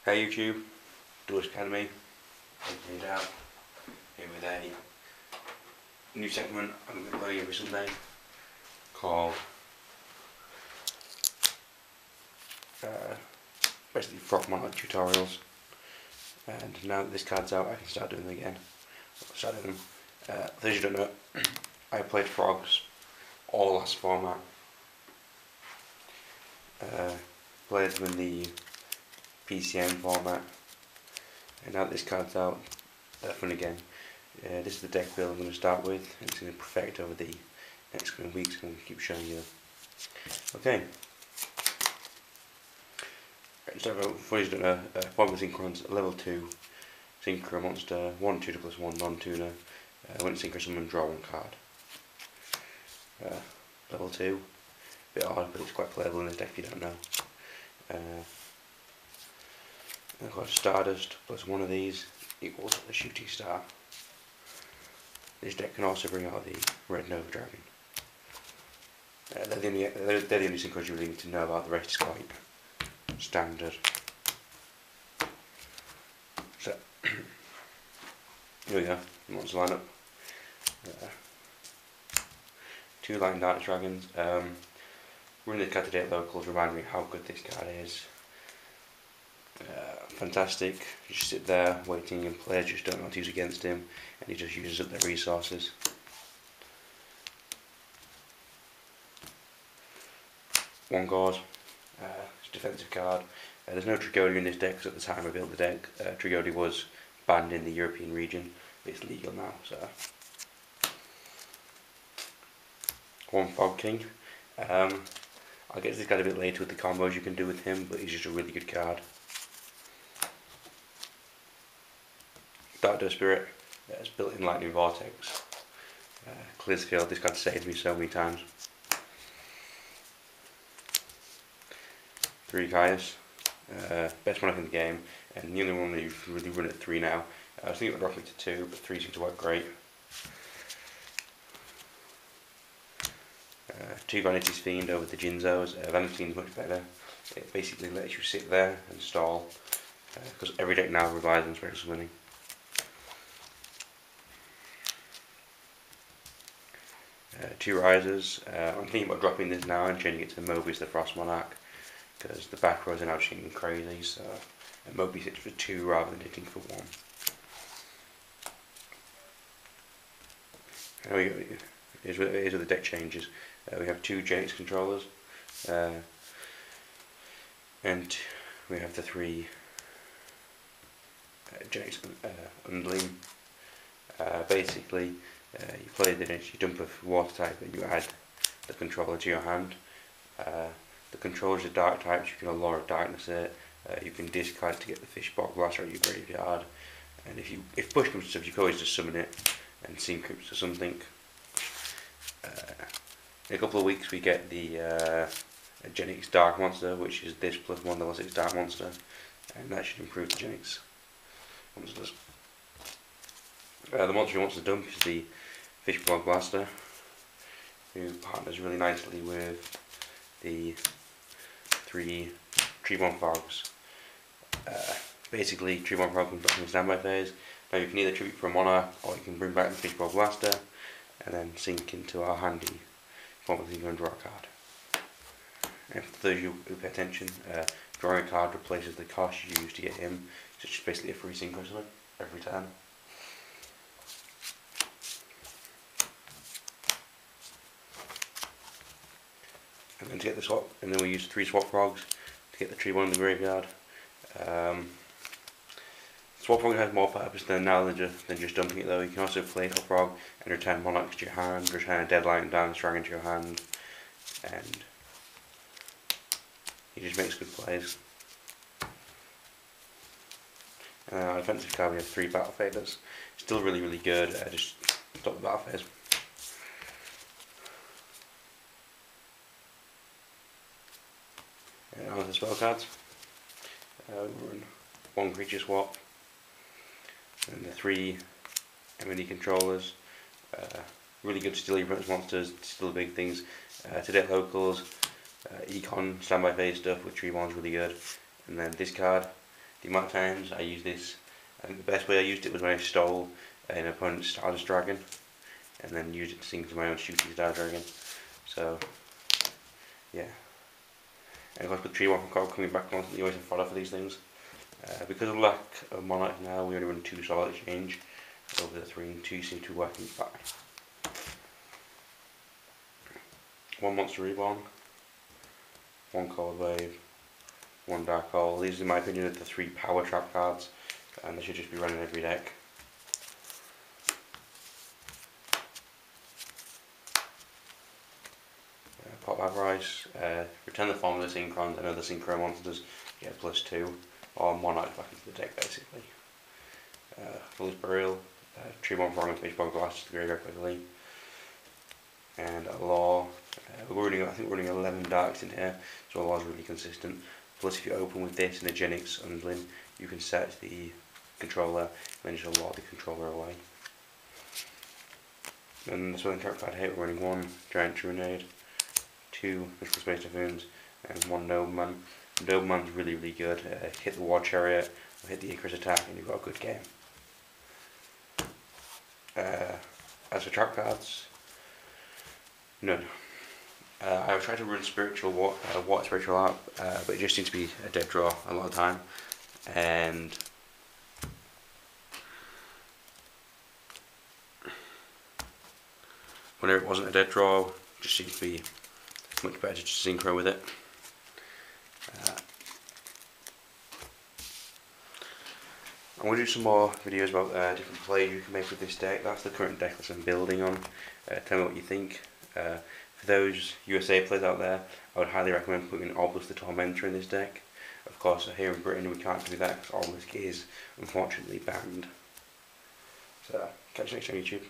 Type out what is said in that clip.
Hey YouTube, Dulles Academy, here down, here with a new segment I'm going to be uploading every Sunday called basically frog monarch tutorials. And now that this card's out I can start doing them again. For those you don't know, I played frogs all last format. Played them in the PCM format, and now that this card's out, fun again. This is the deck build I'm going to start with, and it's going to perfect over the next coming weeks. I'm going to keep showing you. Okay. So for those who don't know, Format Synchron's level 2 Synchro monster, 1/2 plus 1 non-tuner. When it's synchro, summon, draw 1 card. Level 2, bit odd, but it's quite playable in this deck if you don't know. I've got Stardust plus 1 of these equals a shooting star. This deck can also bring out the Red Nova Dragon. They're the only synchros you really need to know about. The rest is quite standard. So here we go. Monster lineup. 2 Light and Dark Dragons. Running this card today at locals remind me how good this card is. Fantastic. You just sit there waiting, and players just don't know what to use against him, and he just uses up their resources. One Gauze. It's a defensive card. There's no Trigodi in this deck because at the time I built the deck, Trigodi was banned in the European region. It's legal now, so. 1 Fog King. I'll get to this card a bit later with the combos you can do with him, but he's just a really good card. Dark Dose Spirit. It's built in Lightning Vortex. Clears the field. This card saved me so many times. 3 Caius. Best monarch in the game, and the only one that you've really run at 3 now. I was thinking about dropping it to 2, but 3 seems to work great. 2 Vanity's Fiend over the Jinzos. Vanity's Fiend is much better. It basically lets you sit there and stall, because every deck now relies on special summoning. 2 Risers. I'm thinking about dropping this now and changing it to Mobius the Frost Monarch, because the back rows are now changing crazy, so Mobius hits for 2 rather than hitting for 1. There we go. Here's where the deck changes. We have 2 Genix controllers, and we have the 3 Genix Underling. Basically, you play the Genix, you dump a water type, and you add the controller to your hand. The controllers are dark types. You can Allure of Darkness it. You can discard to get the Fishbowl Blaster out of your graveyard, and if push comes to shove, you can always just summon it and Seam Crypts or something. In a couple of weeks we get the Genix Dark Monster, which is this plus 1 level 6 Dark Monster, and that should improve the Genix monsters. The monster who wants to dump is the Fishbowl Blaster, who partners really nicely with the 3 Treeborn Frogs. Basically, Treeborn Frog comes back in the standby phase. Now you can either tribute for a Monarch, or you can bring back the Fishbowl Blaster, and then sink into our handy Format Synchro and draw a card. And for those of you who pay attention, drawing a card replaces the cost you use to get him, so it's just basically a free synchro summon every time. And then to get the swap, and then we use 3 Swap Frogs to get the Treeborn in the graveyard. Swap Frog has more purpose than just dumping it though. You can also play Swap Frog and return Monarchs to your hand, return a Deadlight and Dance Dragon to your hand, and he just makes good plays. Our defensive card, we have 3 Battle Faders. Still really good, just stop the battle phase. And on the spell cards, we run 1 Creature Swap, and the 3 M&E controllers. Really good to steal your opponent's monsters, steal the big things. Today at locals, Econ standby phase stuff with Treeborn's really good. And then this card, the amount of times I use this, I think the best way I used it was when I stole an opponent's Stardust Dragon and then used it to sink to my own shooting Star Dragon. So, yeah. And of course with Tree Waffle card coming back constantly, you always have fodder for these things. Because of lack of Monarch now, we only run 2 solid exchange over the 3 and 2 seem to be working fine. 1 Monster Reborn, 1 Cold Wave, 1 Dark Hole. These, in my opinion, are the 3 power trap cards, and they should just be running every deck. Pop Avarice, return the form of the Synchron and other Synchro monsters, get +2, or Monarch back into the deck basically. Fool's Burial, Tree One Frog and Fishbone Glass to the graveyard quickly. And a Law, I think we're running 11 darks in here, so a Law is really consistent. Plus if you open with this and a Genix Undlin, you can set the controller and then just Law the controller away. And the Swelling Trap Pad here, we're running 1 Giant Trunade, 2 Mystical Space Typhoons, and 1 Nobleman. Nobleman's really good. Hit the War Chariot, or hit the Icarus attack, and you've got a good game. As for trap cards, none. I've tried to run Spiritual Water Spiritual Art, but it just seems to be a dead draw a lot of the time. And whenever it wasn't a dead draw, it just seems to be much better to just synchro with it. I'm going to do some more videos about different plays you can make with this deck. That's the current deck that I'm building on. Tell me what you think. For those USA players out there, I would highly recommend putting Obelisk the Tormentor in this deck. Of course, here in Britain we can't do that because Obelisk is unfortunately banned. So, catch you next on YouTube.